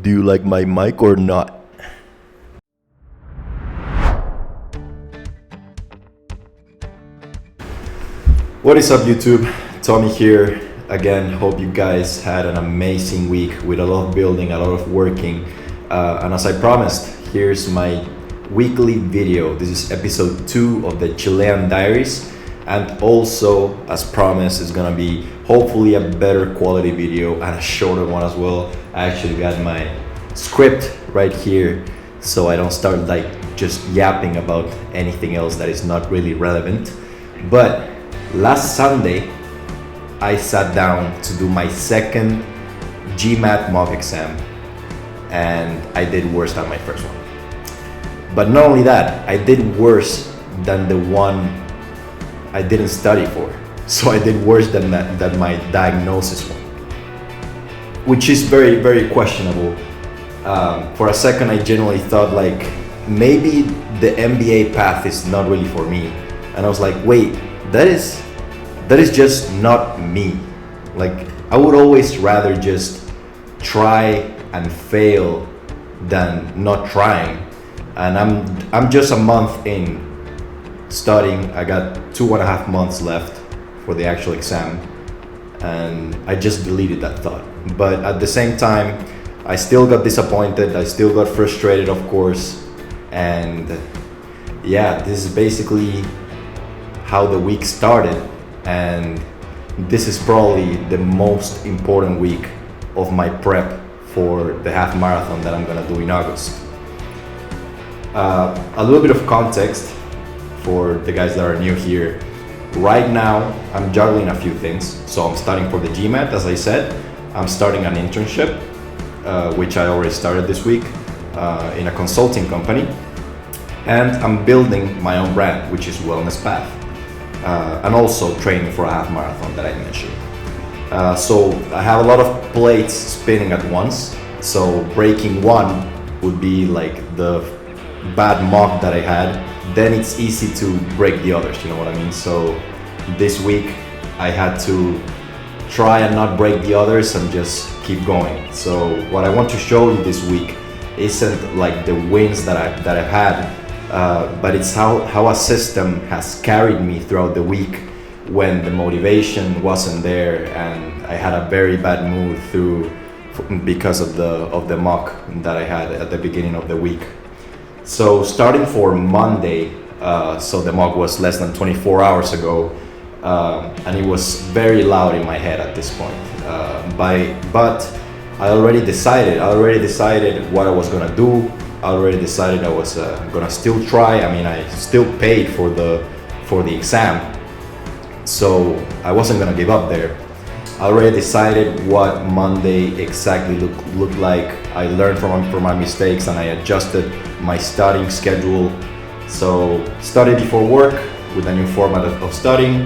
Do you like my mic or not? What is up, YouTube? Tommy here. Again, hope you guys had an amazing week with a lot of building, a lot of working. And as I promised, here's my weekly video. This is episode 2 of the Chilean Diaries. And also, as promised, it's gonna be hopefully a better quality video and a shorter one as well. I actually got my script right here, so I don't start like just yapping about anything else that is not really relevant. But last Sunday, I sat down to do my second GMAT mock exam, and I did worse than my first one. But not only that, I did worse than the one I didn't study for. So I did worse than my diagnosis one, which is very, very questionable. For a second, I genuinely thought like maybe the MBA path is not really for me, and I was like, wait, that is just not me. Like, I would always rather just try and fail than not trying. And I'm just a month in studying. I got 2.5 months left for the actual exam, and I just deleted that thought. But at the same time, I still got disappointed. I still got frustrated, of course. And yeah, this is basically how the week started. And this is probably the most important week of my prep for the half marathon that I'm gonna do in August. A little bit of context for the guys that are new here. Right now, I'm juggling a few things. So I'm studying for the GMAT, as I said. I'm starting an internship, which I already started this week, in a consulting company. And I'm building my own brand, which is Wellness Path. And also training for a half marathon that I mentioned. So I have a lot of plates spinning at once. So breaking one would be like the bad mock that I had. Then it's easy to break the others, you know what I mean? So this week I had to try and not break the others and just keep going. So what I want to show you this week isn't like the wins that I've had, but it's how a system has carried me throughout the week when the motivation wasn't there and I had a very bad mood because of the mock that I had at the beginning of the week. So starting for Monday, so the mock was less than 24 hours ago, and it was very loud in my head at this point. But I already decided what I was gonna do. I already decided I was gonna still try. I mean, I still paid for the exam, so I wasn't gonna give up there. I already decided what Monday exactly looked like. I learned from my mistakes and I adjusted my studying schedule. So study before work with a new format of studying,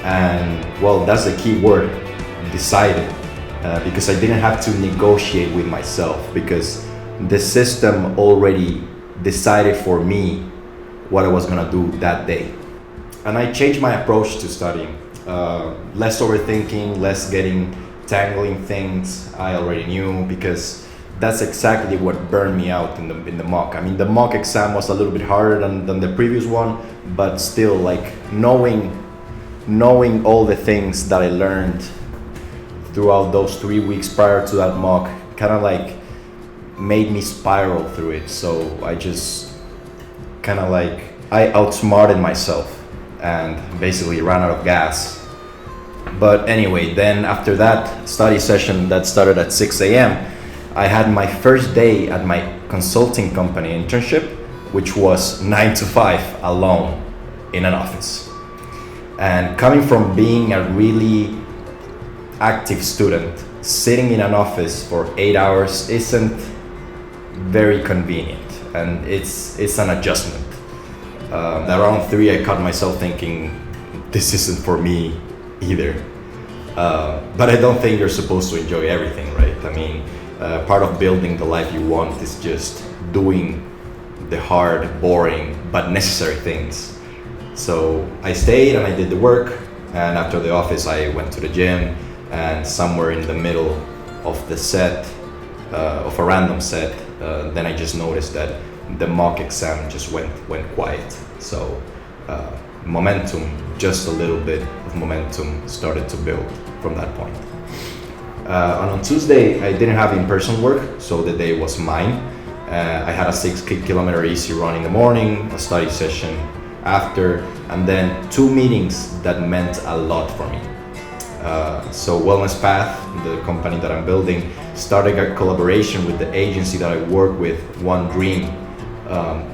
and well, that's the key word, decided, because I didn't have to negotiate with myself because the system already decided for me what I was gonna do that day. And I changed my approach to studying. Less overthinking, less getting tangling things I already knew, because that's exactly what burned me out in the mock. I mean, the mock exam was a little bit harder than the previous one, but still, like knowing all the things that I learned throughout those 3 weeks prior to that mock kind of like made me spiral through it. So I just kind of like, I outsmarted myself and basically ran out of gas. But anyway, then after that study session that started at 6 a.m., I had my first day at my consulting company internship, which was 9 to 5 alone in an office. And coming from being a really active student, sitting in an office for 8 hours isn't very convenient, and it's an adjustment. Around 3, I caught myself thinking, this isn't for me either. But I don't think you're supposed to enjoy everything, right? I mean, part of building the life you want is just doing the hard, boring, but necessary things. So I stayed and I did the work, and after the office I went to the gym, and somewhere in the middle of the set of a random set, then I just noticed that the mock exam just went quiet. So momentum, just a little bit of momentum started to build from that point. And on Tuesday, I didn't have in-person work, so the day was mine. I had a 6 kilometer easy run in the morning, a study session after, and then 2 meetings that meant a lot for me. So Wellness Path, the company that I'm building, started a collaboration with the agency that I work with, One Dream,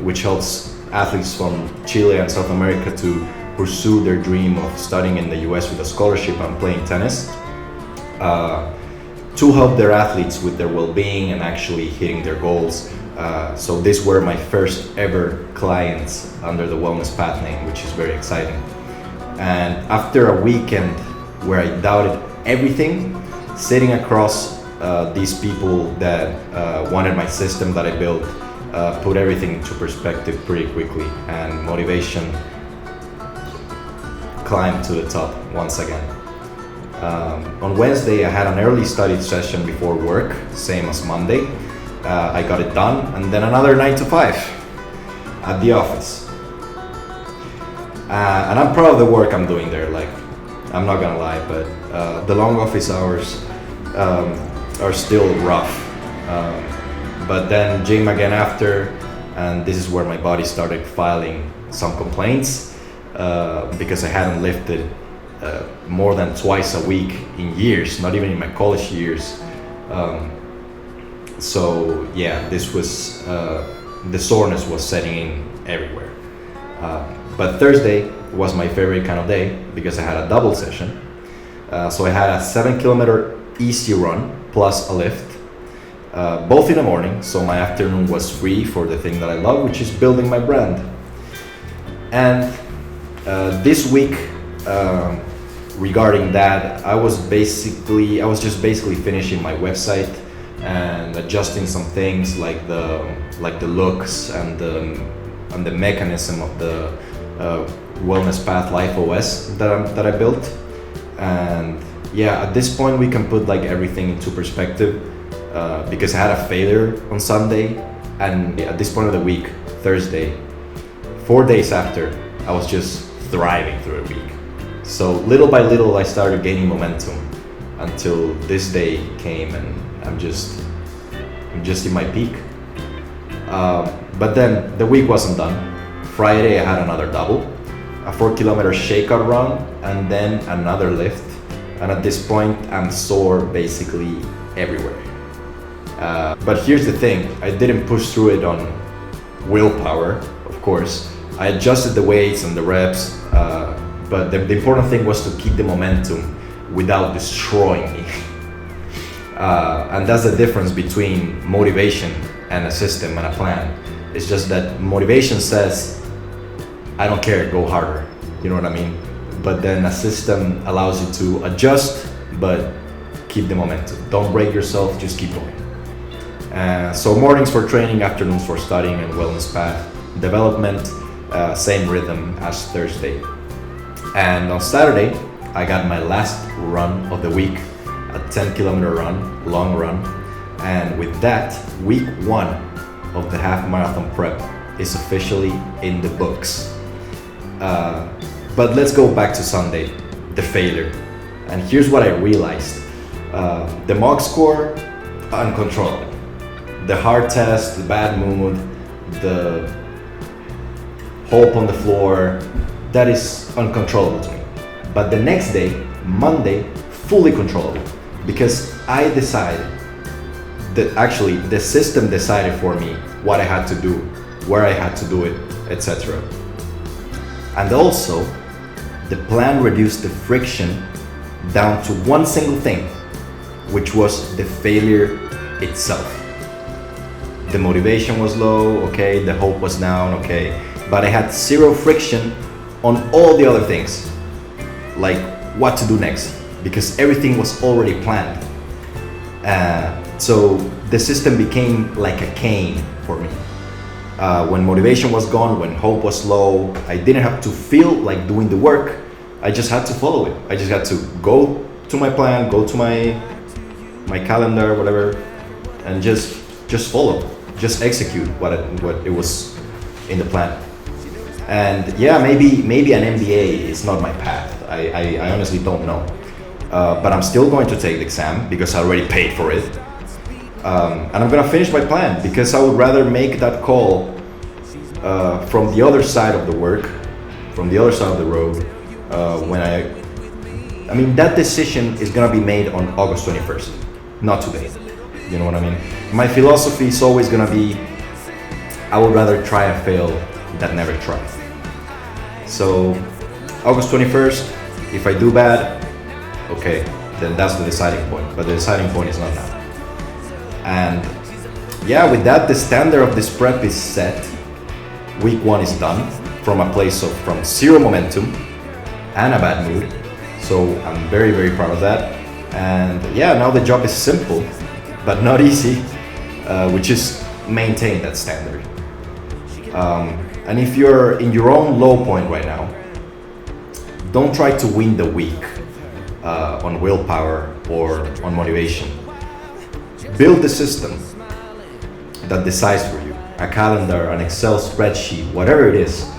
which helps athletes from Chile and South America to pursue their dream of studying in the US with a scholarship and playing tennis, to help their athletes with their well-being and actually hitting their goals. So these were my first ever clients under the Wellness Path name, which is very exciting. And after a weekend where I doubted everything, sitting across these people that wanted my system that I built, put everything into perspective pretty quickly, and motivation climbed to the top once again. On Wednesday, I had an early study session before work, same as Monday. I got it done, and then another 9 to 5 at the office. And I'm proud of the work I'm doing there. Like, I'm not gonna lie, but the long office hours are still rough. But then gym again after, and this is where my body started filing some complaints because I hadn't lifted more than twice a week in years, not even in my college years. So yeah, this was, the soreness was setting in everywhere. But Thursday was my favorite kind of day because I had a double session. So I had a 7 kilometer easy run plus a lift, both in the morning. So my afternoon was free for the thing that I love, which is building my brand. And this week, regarding that, I was just basically finishing my website and adjusting some things like the looks and the mechanism of the Wellness Path Life OS that I built. And yeah, at this point we can put like everything into perspective, because I had a failure on Sunday, and at this point of the week, Thursday, 4 days after, I was just thriving through a week. So little by little I started gaining momentum until this day came, and I'm just in my peak. But then the week wasn't done. Friday I had another double, a 4 kilometer shakeout run, and then another lift. And at this point I'm sore basically everywhere. But here's the thing, I didn't push through it on willpower, of course. I adjusted the weights and the reps, but the important thing was to keep the momentum without destroying me. And that's the difference between motivation and a system and a plan. It's just that motivation says, I don't care, go harder. You know what I mean? But then a system allows you to adjust, but keep the momentum. Don't break yourself, just keep going. So mornings for training, afternoons for studying and wellness path development, same rhythm as Thursday. And on Saturday, I got my last run of the week, a 10 kilometer run, long run. And with that, week 1 of the half marathon prep is officially in the books. But let's go back to Sunday, the failure. And here's what I realized. The mock score, uncontrollable. The hard test, the bad mood, the hope on the floor, that is uncontrollable to me. But the next day, Monday, fully controllable, because I decided that actually the system decided for me what I had to do, where I had to do it, etc. And also, the plan reduced the friction down to one single thing, which was the failure itself. The motivation was low, okay, the hope was down, okay, but I had zero friction on all the other things, like what to do next, because everything was already planned. So the system became like a cane for me. When motivation was gone, when hope was low, I didn't have to feel like doing the work. I just had to follow it. I just had to go to my plan, go to my calendar, whatever, and just follow, just execute what it was in the plan. And yeah, maybe an MBA is not my path. I honestly don't know. But I'm still going to take the exam because I already paid for it. And I'm gonna finish my plan because I would rather make that call from the other side of the work, from the other side of the road, when I mean, that decision is gonna be made on August 21st, not today. You know what I mean? My philosophy is always gonna be, I would rather try and fail than never try. So, August 21st, if I do bad, okay, then that's the deciding point. But the deciding point is not now. And yeah, with that, the standard of this prep is set. Week 1 is done from a place of from zero momentum and a bad mood. So I'm very, very proud of that. And yeah, now the job is simple, but not easy, which is maintain that standard. And if you're in your own low point right now, don't try to win the week on willpower or on motivation. Build the system that decides for you. A calendar, an Excel spreadsheet, whatever it is,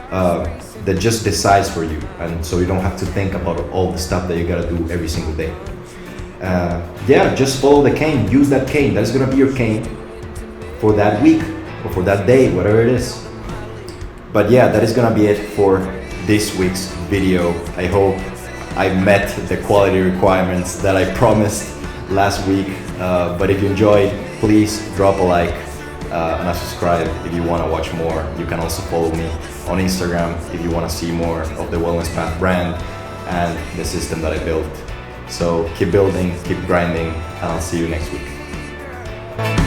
that just decides for you. And so you don't have to think about all the stuff that you gotta do every single day. Yeah, just follow the cane, use that cane. That's gonna be your cane for that week or for that day, whatever it is. But yeah, that is gonna be it for this week's video. I hope I met the quality requirements that I promised last week. But if you enjoyed, please drop a like and a subscribe if you want to watch more. You can also follow me on Instagram if you want to see more of the Wellness Path brand and the system that I built. So keep building, keep grinding, and I'll see you next week.